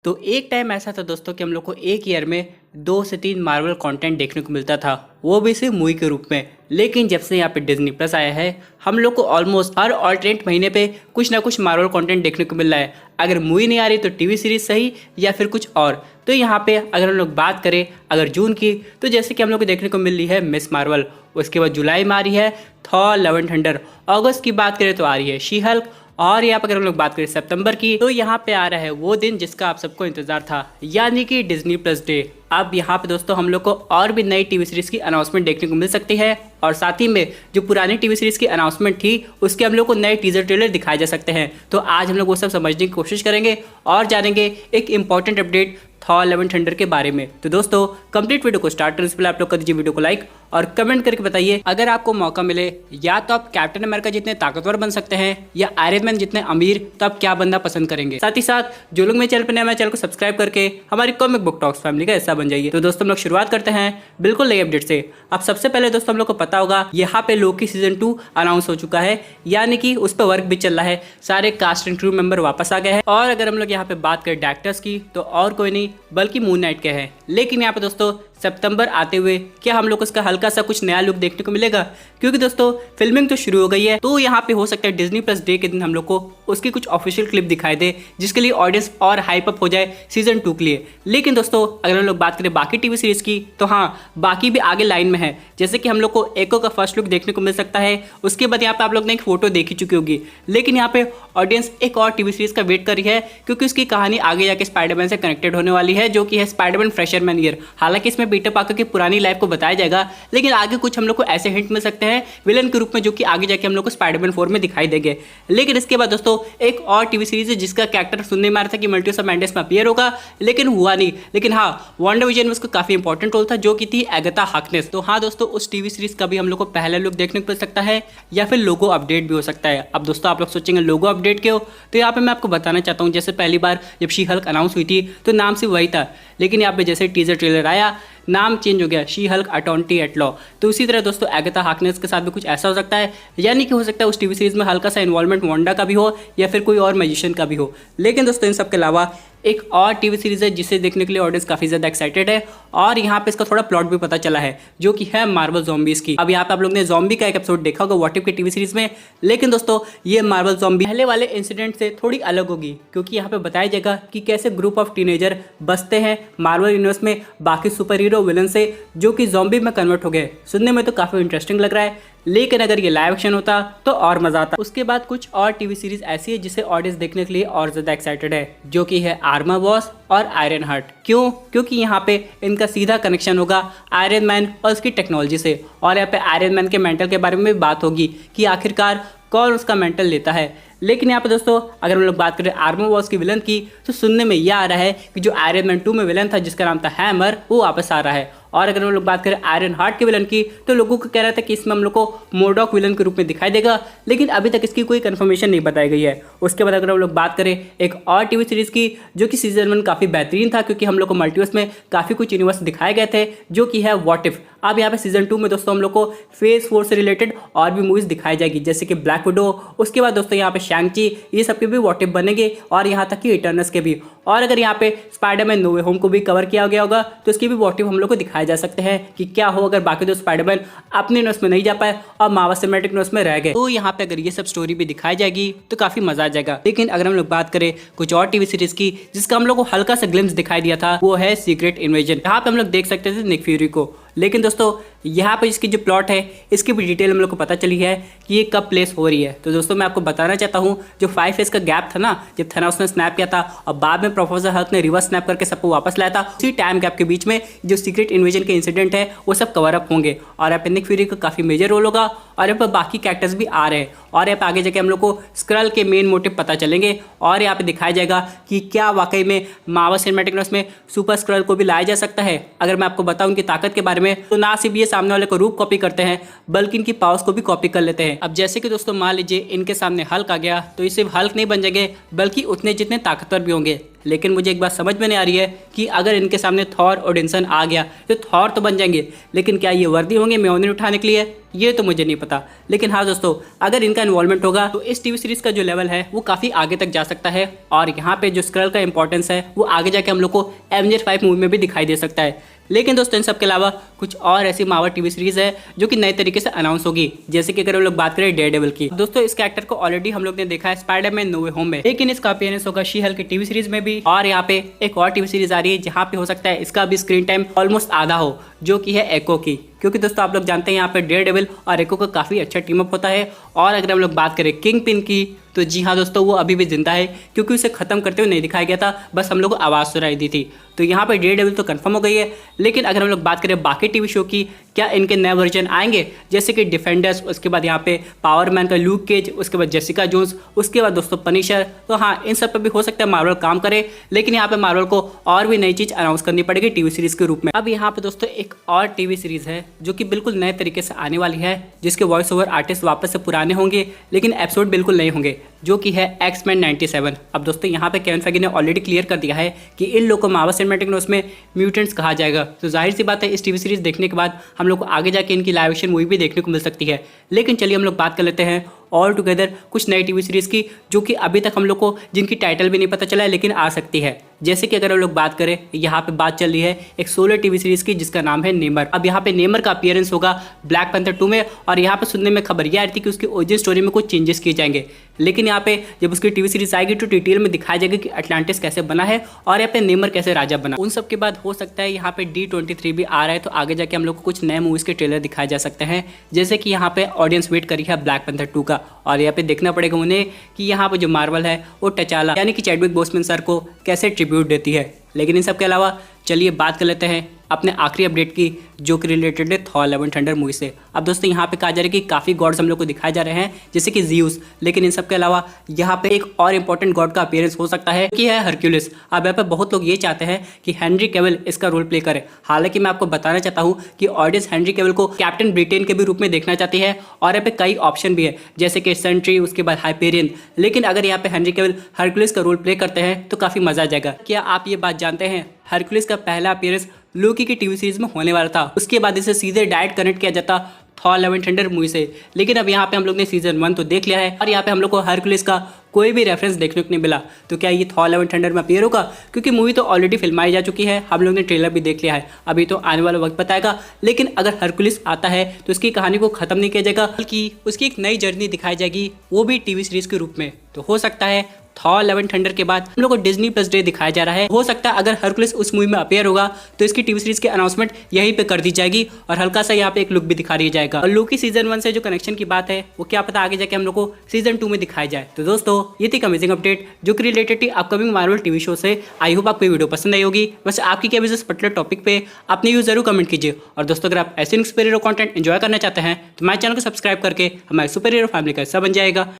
तो एक टाइम ऐसा था दोस्तों कि हम लोग को एक ईयर में 2 से 3 मार्वल कंटेंट देखने को मिलता था, वो भी सिर्फ मूवी के रूप में। लेकिन जब से यहाँ पे डिज्नी प्लस आया है, हम लोग को ऑलमोस्ट हर ऑल्टरनेट महीने पे कुछ ना कुछ मार्वल कंटेंट देखने को मिल रहा है। अगर मूवी नहीं आ रही तो टीवी सीरीज सही या फिर कुछ और। तो यहाँ पे अगर हम लोग बात करें अगर जून की, तो जैसे कि हम लोग को देखने को मिल रही है मिस मार्वल, उसके बाद जुलाई में आ रही है थॉर लव एंड थंडर, अगस्त की बात करें तो आ रही है शी हल्क, और यहाँ पर अगर हम लोग बात करें सितंबर की, तो यहाँ पे आ रहा है वो दिन जिसका आप सबको इंतजार था, यानी कि डिज्नी प्लस डे। अब यहाँ पे दोस्तों हम लोग को और भी नई टीवी सीरीज की अनाउंसमेंट देखने को मिल सकती है, और साथ ही में जो पुरानी टीवी सीरीज की अनाउंसमेंट थी उसके हम लोग को नए टीजर ट्रेलर दिखाए जा सकते हैं। तो आज हम लोग वो सब समझने की कोशिश करेंगे और जानेंगे एक important update Thor love and thunder के बारे में। तो दोस्तों कंप्लीट वीडियो को स्टार्ट करने से पहले आप लोग कर दीजिए वीडियो को लाइक और कमेंट करके बताइए अगर आपको मौका मिले या तो आप कैप्टन अमेरिका जितने ताकतवर बन सकते हैं या आयरन मैन जितने अमीर, तो आप क्या बनना पसंद करेंगे। साथ ही साथ जो लोग मेरे चैनल पर नए, मेरे चैनल को सब्सक्राइब करके हमारी कॉमिक बुक टॉक्स फैमिली का हिस्सा बन जाइए। तो दोस्तों हम लोग शुरुआत करते हैं बिल्कुल नई अपडेट से। अब सबसे पहले दोस्तों हम लोग को पता होगा यहाँ पे लोकी सीजन 2 अनाउंस हो चुका है, यानी कि उस पर वर्क भी चल रहा है, सारे कास्ट एंड क्रू मेंबर वापस आ गए हैं। और अगर हम लोग यहाँ पे बात करें डायरेक्टर्स की, तो और कोई नहीं बल्कि मून नाइट के हैं। लेकिन यहाँ पे दोस्तों सितंबर आते हुए क्या हम लोग उसका हल्का सा कुछ नया लुक देखने को मिलेगा, क्योंकि दोस्तों फिल्मिंग तो शुरू हो गई है। तो यहाँ पे हो सकता है डिज्नी प्लस डे के दिन हम लोग को उसकी कुछ ऑफिशियल क्लिप दिखाई दे, जिसके लिए ऑडियंस और हाइप अप हो जाए सीजन 2 के लिए। लेकिन दोस्तों अगर हम लोग बात करें बाकी टीवी सीरीज की, तो हाँ बाकी भी आगे लाइन में है। जैसे कि हम लोग को एको का फर्स्ट लुक देखने को मिल सकता है, उसके बाद यहाँ पे आप लोग ने एक फोटो देखी चुकी होगी। लेकिन यहाँ पे ऑडियंस एक और टीवी सीरीज का वेट कर रही है, क्योंकि उसकी कहानी आगे जाके स्पाइडरमैन से कनेक्टेड होने वाली है, जो कि है स्पाइडरमैन फ्रेशरमैन ईयर। हालांकि इसमें पीटर पार्कर की पुरानी लाइफ को बताया जाएगा, लेकिन आगे कुछ हम लोग को ऐसे हिंट मिल सकते हैं विलन के रूप में, जो कि आगे जाके हम लोग को स्पाइडरमैन 4 में दिखाई देंगे। लेकिन इसके बाद दोस्तों एक और टीवी सीरीज है जिसका कैरेक्टर सुनने में आ रहा था कि मल्टीवर्स ऑफ मैडनेस में अपीयर होगा, लेकिन हुआ नहीं। लेकिन हाँ वांडाविजन में उसका काफी इंपॉर्टेंट रोल था, जो कि थी एगाथा हार्कनेस। तो हाँ दोस्तों उस टीवी सीरीज का भी हम लोग को पहला लुक देखने को मिल सकता है, या फिर लोगो अपडेट भी हो सकता है। अब दोस्तों आप लोग सोचेंगे लोगो अपडेट क्यों, तो यहाँ पे मैं आपको बताना चाहता हूँ, जैसे पहली बार जब शी हल्क अनाउंस हुई थी तो नाम सिर्फ वही था, लेकिन यहाँ पे जैसे टीजर ट्रेलर आया नाम चेंज हो गया, She Hulk attorney at law. तो उसी तरह दोस्तों एगाथा हार्कनेस के साथ भी कुछ ऐसा हो सकता है, यानी कि हो सकता है उस टीवी सीरीज में हल्का सा इन्वॉल्वमेंट वांडा का भी हो या फिर कोई और मैजिशियन का भी हो। लेकिन दोस्तों इन सब के अलावा एक और टीवी सीरीज है जिसे देखने के लिए ऑडियंस काफी ज्यादा एक्साइटेड है, और यहाँ पे इसका थोड़ा प्लॉट भी पता चला है, जो कि है मार्वल ज़ॉम्बीज़ की। अब यहाँ पे आप लोग ने ज़ॉम्बी का एक एपिसोड देखा होगा व्हाट इफ की टीवी सीरीज में, लेकिन दोस्तों ये मार्वल ज़ॉम्बी पहले वाले इंसिडेंट से थोड़ी अलग होगी, क्योंकि यहाँ पे बताया जाएगा कि कैसे ग्रुप ऑफ टीनेजर बसते हैं मार्वल यूनिवर्स में बाकी सुपर हीरो विलन से, जो कि ज़ॉम्बी में कन्वर्ट हो गए। सुनने में तो काफी इंटरेस्टिंग लग रहा है, लेकिन अगर ये लाइव एक्शन होता तो और मजा आता। उसके बाद कुछ और टीवी सीरीज ऐसी है जिसे ऑडियंस देखने के लिए और ज्यादा एक्साइटेड है, जो कि है आर्मर वॉर्स और आयरन हार्ट। क्यों? क्योंकि यहाँ पे इनका सीधा कनेक्शन होगा आयरन मैन और उसकी टेक्नोलॉजी से, और यहाँ पे आयरन मैन के मेंटल के बारे में भी बात होगी कि आखिरकार कौन उसका मेंटल लेता है। लेकिन यहाँ पे दोस्तों अगर हम लोग बात करें आर्मर वॉर्स की विलन की, तो सुनने में यह आ रहा है कि जो आयरन मैन 2 में विलन था जिसका नाम था हैमर, वो वापस आ रहा है। और अगर हम लोग बात करें आयरन हार्ट के विलन की, तो लोगों को कह रहा था कि इसमें हम लोग को मोर्डॉक विलन के रूप में दिखाई देगा, लेकिन अभी तक इसकी कोई कंफर्मेशन नहीं बताई गई है। उसके बाद अगर हम लोग बात करें एक और टीवी सीरीज की, जो कि सीजन 1 काफी बेहतरीन था, क्योंकि हम लोग को मल्टीवर्स में काफी कुछ यूनिवर्स दिखाए गए थे, जो कि है व्हाट इफ। अब यहाँ पे सीजन 2 में दोस्तों हम लोग को फेज 4 से रिलेटेड और भी मूवीज दिखाई जाएगी, जैसे कि ब्लैक विडो, उसके बाद दोस्तों यहाँ पे शैंग-ची, ये सब के भी व्हाट इफ बनेंगे, और यहाँ तक कि इटर्नल्स के भी। और अगर यहाँ पे स्पाइडरमैन नो वे होम को भी कवर किया गया होगा, तो इसके भी व्हाट इफ हम लोग को दिखाए जा सकते हैं कि क्या हो अगर बाकी दो स्पाइडरमैन अपने यूनिवर्स में नहीं जा पाए और मार्वल सिनेमैटिक यूनिवर्स में रह गए। तो यहाँ पे अगर ये सब स्टोरी भी दिखाई जाएगी तो काफी मजा आ जाएगा। लेकिन अगर हम लोग बात करें कुछ और टीवी सीरीज की जिसका हम लोग को हल्का सा ग्लिम्स दिखाई दिया था, वो है सीक्रेट इन्वेजन। यहाँ पे हम लोग देख सकते थे निक फ्यूरी को, लेकिन दोस्तों यहाँ पे इसकी जो प्लॉट है इसकी भी डिटेल हम लोग को पता चली है कि ये कब प्लेस हो रही है। तो दोस्तों मैं आपको बताना चाहता हूँ, जो 5 फेज का गैप था ना, जब थैनोस ने स्नैप किया था और बाद में प्रोफेसर हल्क ने रिवर्स स्नैप करके सबको वापस लाया था, उसी टाइम गैप के बीच में जो सीक्रेट इन्वेजन के इंसिडेंट है वो सब कवर अप होंगे, और यहाँ पे निक फ्यूरी का काफी मेजर रोल होगा, और यहाँ पे बाकी कैरेक्टर्स भी आ रहे हैं, और यहाँ पे आगे जाके हम लोग को स्क्रल के मेन मोटिव पता चलेंगे, और यहाँ पे दिखाया जाएगा कि क्या वाकई में मार्वल सिनेमैटिक यूनिवर्स में सुपर स्क्रल को भी लाया जा सकता है। अगर मैं आपको बताऊं उनकी ताकत के बारे में, तो ना सिर्फ ये सामने वाले को रूप कॉपी करते हैं, बल्कि इनकी पावर्स को भी कॉपी कर लेते हैं। अब जैसे कि दोस्तों मान लीजिए इनके सामने हल्क आ गया, तो ये सिर्फ हल्क नहीं बन जाएंगे, बल्कि उतने जितने ताकतवर भी होंगे। लेकिन मुझे एक बात समझ में नहीं आ रही है कि अगर इनके सामने थॉर ओडिनसन आ गया तो थॉर तो बन जाएंगे, लेकिन क्या ये वर्दी होंगे म्योलनिर उठाने के लिए, ये तो मुझे नहीं पता। लेकिन हाँ दोस्तों, अगर इनका इन्वॉल्वमेंट होगा तो इस टीवी सीरीज का जो लेवल है वो काफ़ी आगे तक जा सकता है, और यहाँ पे जो स्क्रल का इंपॉर्टेंस है वो आगे जाके हम लोग को एवेंजर 5 मूवी में भी दिखाई दे सकता है। लेकिन दोस्तों, इन सब के अलावा कुछ और ऐसी मार्वल टीवी सीरीज है जो कि नए तरीके से अनाउंस होगी, जैसे कि अगर हम लोग बात करें डेयरडेविल की। दोस्तों, इस कैरेक्टर को ऑलरेडी हम लोग ने देखा है स्पाइडरमैन नो वे होम में, लेकिन इसका अपीयरेंस होगा शी हल्क की टीवी सीरीज में भी। और यहाँ पे एक और टीवी सीरीज आ रही है जहाँ पे हो सकता है इसका भी स्क्रीन टाइम ऑलमोस्ट आधा हो, जो कि है एको की। क्योंकि दोस्तों, आप लोग जानते हैं यहाँ पे डेयरडेविल और एको का काफ़ी अच्छा टीम अप होता है। और अगर हम लोग बात करें किंग पिन की, तो जी हाँ दोस्तों, वो अभी भी जिंदा है, क्योंकि उसे खत्म करते हुए नहीं दिखाया गया था, बस हम लोग को आवाज़ सुनाई दी थी। तो यहाँ पे डेयरडेविल तो कंफर्म हो गई है। लेकिन अगर हम लोग बात करें बाकी टीवी शो की, क्या इनके नए वर्जन आएंगे, जैसे कि डिफेंडर्स, उसके बाद यहाँ पे पावरमैन का लूक केज, उसके बाद जेसिका जोन्स, उसके बाद दोस्तों पनिशर। तो हाँ, इन सब पर भी हो सकता है मार्वल काम करे, लेकिन यहाँ पे मार्वल को और भी नई चीज़ अनाउंस करनी पड़ेगी टीवी सीरीज के रूप में। अब यहाँ पे दोस्तों एक और टीवी सीरीज है जो कि बिल्कुल नए तरीके से आने वाली है, जिसके वॉइस ओवर आर्टिस्ट वापस से पुराने होंगे, लेकिन एपिसोड बिल्कुल नए होंगे, जो कि है एक्स-मैन 97। अब दोस्तों, यहाँ पे केविन फेगी ने ऑलरेडी क्लियर कर दिया है कि इन लोगों को मार्वल सिनेमैटिक यूनिवर्स में म्यूटेंट्स कहा जाएगा। तो जाहिर सी बात है, इस टीवी सीरीज देखने के बाद हम लोग को आगे जाके इनकी लाइव एक्शन मूवी भी देखने को मिल सकती है। लेकिन चलिए हम लोग बात कर लेते हैं ऑल टुगेदर कुछ नई टीवी सीरीज की, जो कि अभी तक हम लोग को जिनकी टाइटल भी नहीं पता चला है, लेकिन आ सकती है। जैसे कि अगर हम लोग बात करें, यहाँ पे बात चल रही है एक सोलो टीवी सीरीज की जिसका नाम है नेमर। अब यहाँ पे नेमर का अपीयरेंस होगा ब्लैक पैंथर 2 में, और यहाँ पे सुनने में खबर यह आ रही थी कि उसकी ओरिजिन स्टोरी में कुछ चेंजेस किए जाएंगे। लेकिन यहाँ पे जब उसकी टीवी सीरीज आएगी तो डिटेल में दिखाया जाएगा कि अटलांटिस कैसे बना है और यहाँ पे नेमर कैसे राजा बना। उन सब के बाद हो सकता है यहाँ पे D23 भी आ रहा है, तो आगे जाके हम लोग को कुछ नए मूवीज के ट्रेलर दिखाए जा सकते हैं। जैसे कि यहाँ पे ऑडियंस वेट करी है ब्लैक पैंथर 2 का, और यहाँ पे देखना पड़ेगा उन्हें कि यहाँ पे जो मार्वल है वो टचाला यानी कि चैडविक बोसमैन सर को कैसे ट्रिब्यूट देती है। लेकिन इन सब के अलावा चलिए बात कर लेते हैं अपने आखिरी अपडेट की, जो कि रिलेटेड है Thor love and thunder movie से। अब दोस्तों, यहाँ पे कहा जा रहा है कि काफ़ी गॉड्स हम लोग को दिखाए जा रहे हैं, जैसे कि ज़्यूस। लेकिन इन सब के अलावा यहाँ पे एक और इंपॉर्टेंट गॉड का अपीयरेंस हो सकता है, कि है हरक्यूलिस। अब यहाँ पे बहुत लोग ये चाहते हैं कि हेनरी कैविल इसका रोल प्ले करे। हालांकि मैं आपको बताना चाहता हूँ कि ऑडियंस हेनरी कैविल को कैप्टन ब्रिटेन के भी रूप में देखना चाहती है, और यहाँ पे कई ऑप्शन भी है, जैसे कि सेंट्री, उसके बाद हाइपेरियन। लेकिन अगर यहाँ पे हेनरी कैविल हरक्यूलिस का रोल प्ले करते हैं तो काफ़ी मजा आ जाएगा। क्या आप ये बात जानते हैं, हरक्यूलिस का पहला अपीयरेंस लोकी की टीवी सीरीज में होने वाला था, उसके बाद इसे सीधे डायरेक्ट कनेक्ट किया जाता Thor love and thunder movie से। लेकिन अब यहाँ पे हम लोग ने सीजन 1 तो देख लिया है, और यहाँ पे हम लोग को हरक्यूलिस का कोई भी रेफरेंस देखने को नहीं मिला। तो क्या ये थॉर लव एंड थंडर में अपीयर होगा? क्योंकि मूवी तो ऑलरेडी फिल्माई जा चुकी है, हम लोग ने ट्रेलर भी देख लिया है, अभी तो आने वाला वक्त बताएगा। लेकिन अगर हरक्यूलिस आता है तो उसकी कहानी को खत्म नहीं किया जाएगा, बल्कि उसकी एक नई जर्नी दिखाई जाएगी, वो भी टीवी सीरीज के रूप में। तो हो सकता है थॉर लव एंड थंडर के बाद हम लोग को डिज्नी प्लस डे दिखाया जा रहा है। हो सकता है अगर हरक्यूलिस उस मूवी में अपीयर होगा तो इसकी टीवी सीरीज की अनाउंसमेंट यहीं पे कर दी जाएगी, और हल्का सा यहाँ पे एक लुक भी दिखा दिया जाएगा। और लोकी सीजन 1 से जो कनेक्शन की बात है वो क्या पता आगे जाके हम लोग को सीजन 2 में दिखाया जाए। तो दोस्तों, ये थी अमेजिंग अपडेट जो कि रिलेटेड थी अपकमिंग मार्वल टीवी शो से। आई होप आपको वीडियो पसंद आई होगी। वैसे आपकी क्या विजन पर्टिकुलर टॉपिक पे अपने व्यू जरूर कमेंट कीजिए। और दोस्तों, अगर आप ऐसे सुपर हीरो कंटेंट एंजॉय करना चाहते हैं तो हमारे चैनल को सब्सक्राइब करके हमारे सुपर हीरो फैमिली का हिस्सा बन जाएगा।